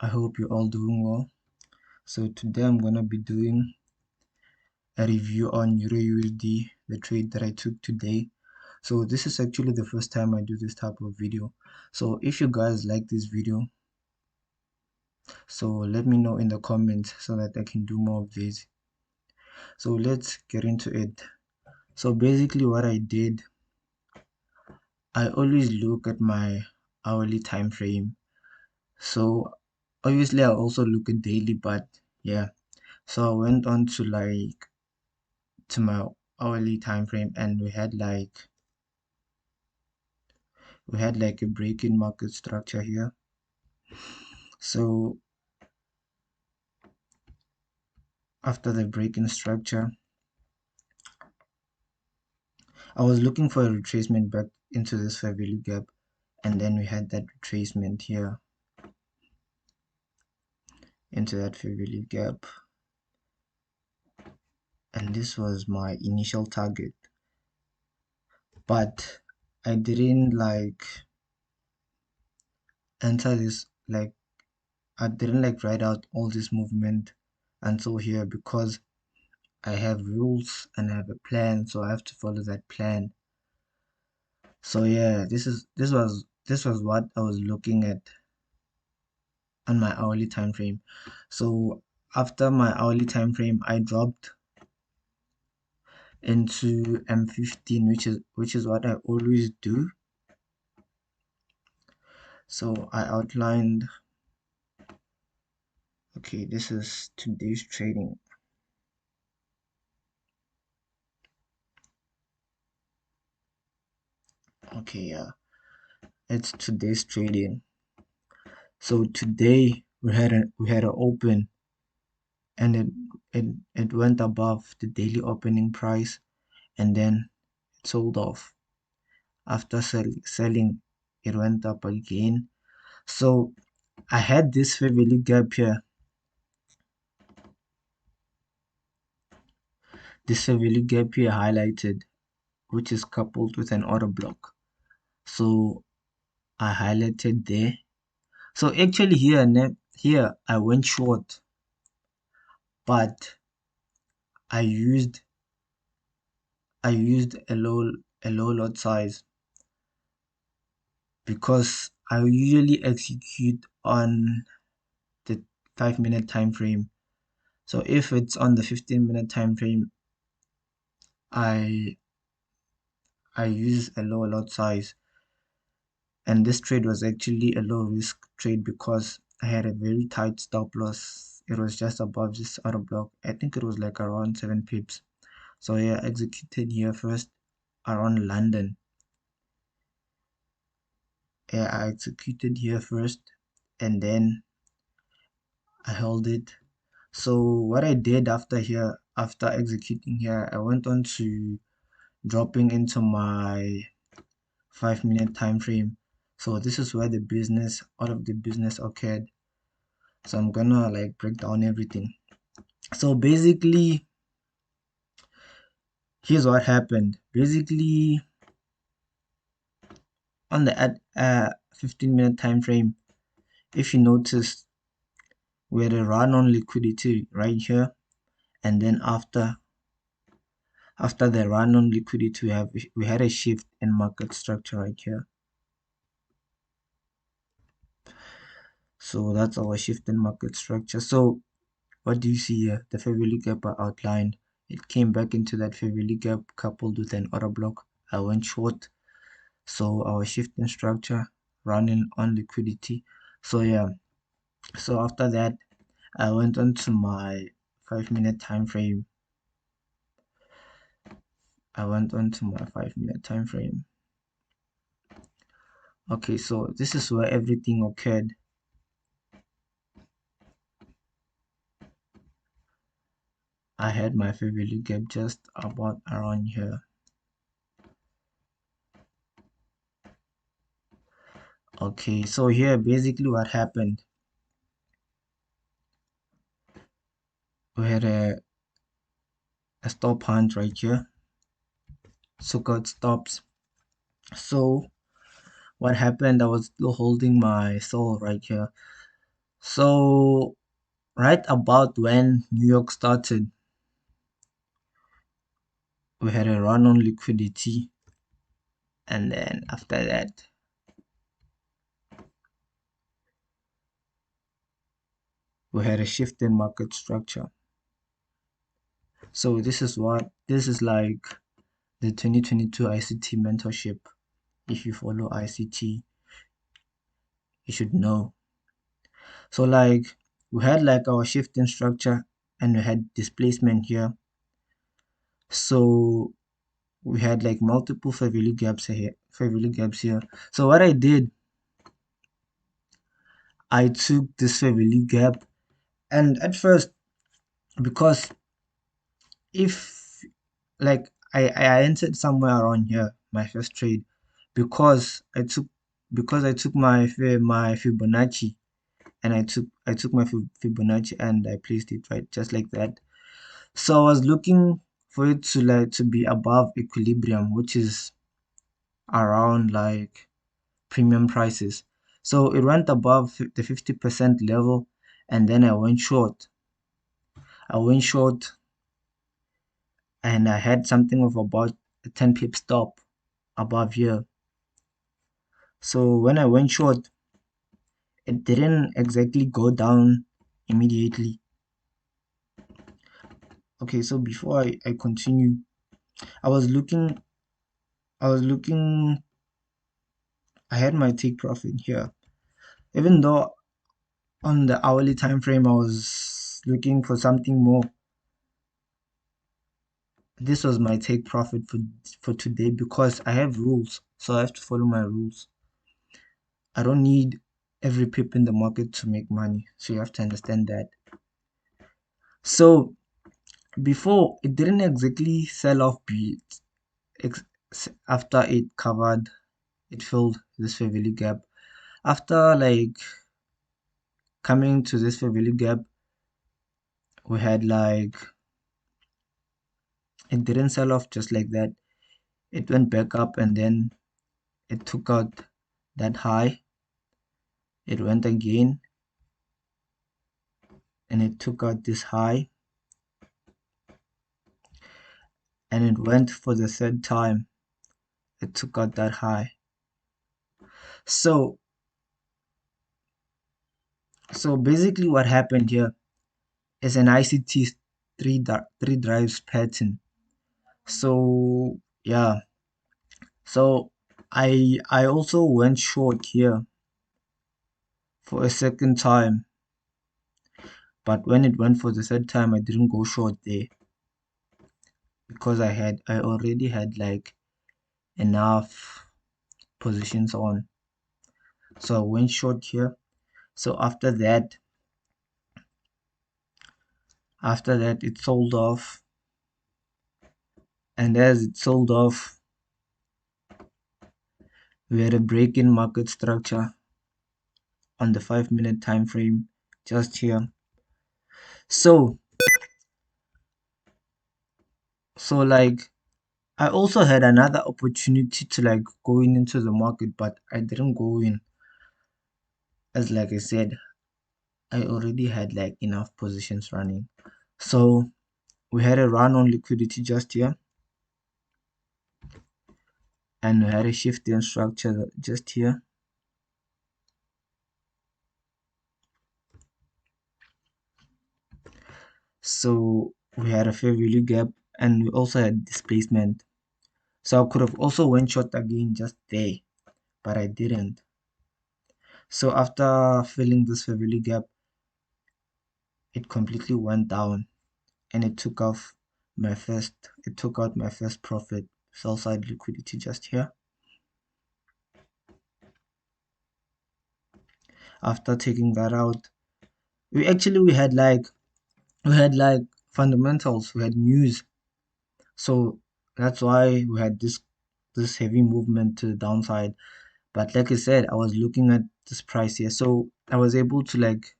I hope you're all doing well. So today I'm gonna be doing a review on EURUSD, the trade that I took today. So this is actually the first time I do this type of video. So if you guys like this video, so let me know in the comments so that I can do more of these. So let's get into it. So basically what I did, I always look at my hourly time frame. So obviously I also look at daily, but yeah. So I went on to my hourly time frame, and we had like a break in market structure here. So after the break in structure, I was looking for a retracement back into this fair value gap, and then we had that retracement here into that fair value gap, and this was my initial target, but I didn't enter this like I didn't write out all this movement until here, because I have rules and I have a plan, so I have to follow that plan. So yeah, this was what I was looking at on my hourly time frame. So after my hourly time frame, I dropped into M15, which is what I always do. So I outlined, okay, this is today's trading. Okay, yeah, it's today's trading. So today we had an open, and it went above the daily opening price, and then it sold off. After selling, it went up again. So I had this fair value gap here, highlighted, which is coupled with an order block. So I highlighted there. So actually here I went short, but I used a low lot size, because I usually execute on the 5-minute time frame. So if it's on the 15-minute time frame, I use a low lot size. And this trade was actually a low risk trade because I had a very tight stop loss. It was just above this order block. I think it was like around 7 pips. So yeah, I executed here first around London. Yeah, I executed here first, and then I held it. So what I did after executing here, I went on to dropping into my 5-minute time frame. So this is where all of the business occurred. So I'm gonna break down everything. So basically, here's what happened. Basically, on the 15-minute time frame, if you notice, we had a run on liquidity right here, and then after the run on liquidity, we had a shift in market structure right here. So that's our shift in market structure. So what do you see here? The fair value gap I outlined. It came back into that fair value gap coupled with an order block. I went short. So our shift in structure, running on liquidity. So yeah. So after that, I went on to my 5-minute time frame. Okay, so this is where everything occurred. I had my fair value gap just about around here. Okay, so here basically what happened, we had a stop hunt right here, so-called stops. So what happened, I was still holding my soul right here. So right about when New York started, we had a run on liquidity, and then after that we had a shift in market structure. So this is like the 2022 ICT mentorship. If you follow ICT, you should know. So like we had like our shift in structure and we had displacement here. So we had like multiple fair value gaps here. So what I did, I took this fair value gap, and at first, because if like I entered somewhere around here, my first trade, because I took my Fibonacci, and I took my Fibonacci and I placed it right just like that. So I was looking for it to be above equilibrium, which is around like premium prices. So it went above the 50% level, and then I went short. I went short, and I had something of about a 10 pip stop above here. So when I went short, it didn't exactly go down immediately. Okay, so before I continue, I was looking, I was looking, I had my take profit here. Even though on the hourly time frame I was looking for something more, this was my take profit for today because I have rules, so I have to follow my rules. I don't need every pip in the market to make money, so you have to understand that. So before, it didn't exactly sell off after it covered, it filled this fair value gap. After like coming to this fair value gap, we had like, it didn't sell off just like that. It went back up, and then it took out that high. It went again, and it took out this high, and it went for the third time. It took out that high. So basically what happened here is an ICT three drives pattern. So yeah, so I also went short here for a second time, but when it went for the third time, I didn't go short there because I already had like enough positions on. So I went short here. So after that it sold off, and as it sold off, we had a break in market structure on the 5-minute time frame just here. So like I also had another opportunity to like going into the market, but I didn't go in, as like I said, I already had like enough positions running. So we had a run on liquidity just here, and we had a shift in structure just here. So we had a fair value gap, and we also had displacement. So I could have also went short again just there, but I didn't. So after filling this fair value gap, it completely went down, and it took out my first profit, sell side liquidity just here. After taking that out, we had like fundamentals, we had news. So that's why we had this heavy movement to the downside. But like I said, I was looking at this price here, so I was able to like,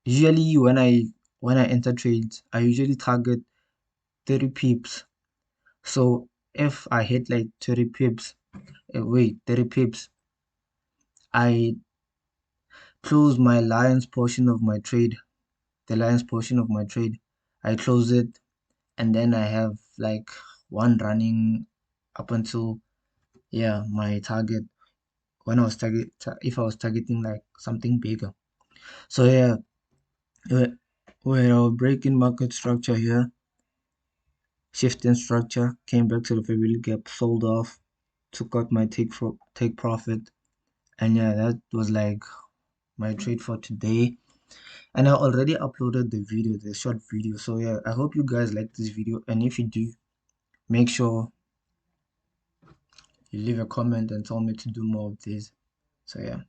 usually when I enter trades, I usually target 30 pips. So if I hit like 30 pips, 30 pips, I close my lion's portion of my trade, the lion's portion of my trade. I close it, and then I have like one running up until, yeah, my target, when I was if I was targeting like something bigger. So yeah, where our break-in market structure here, shift in structure, came back to the February gap, sold off, took out my take profit, and yeah, that was like my trade for today. And I already uploaded the video, the short video. So yeah, I hope you guys like this video, and if you do, make sure you leave a comment and tell me to do more of these. So yeah.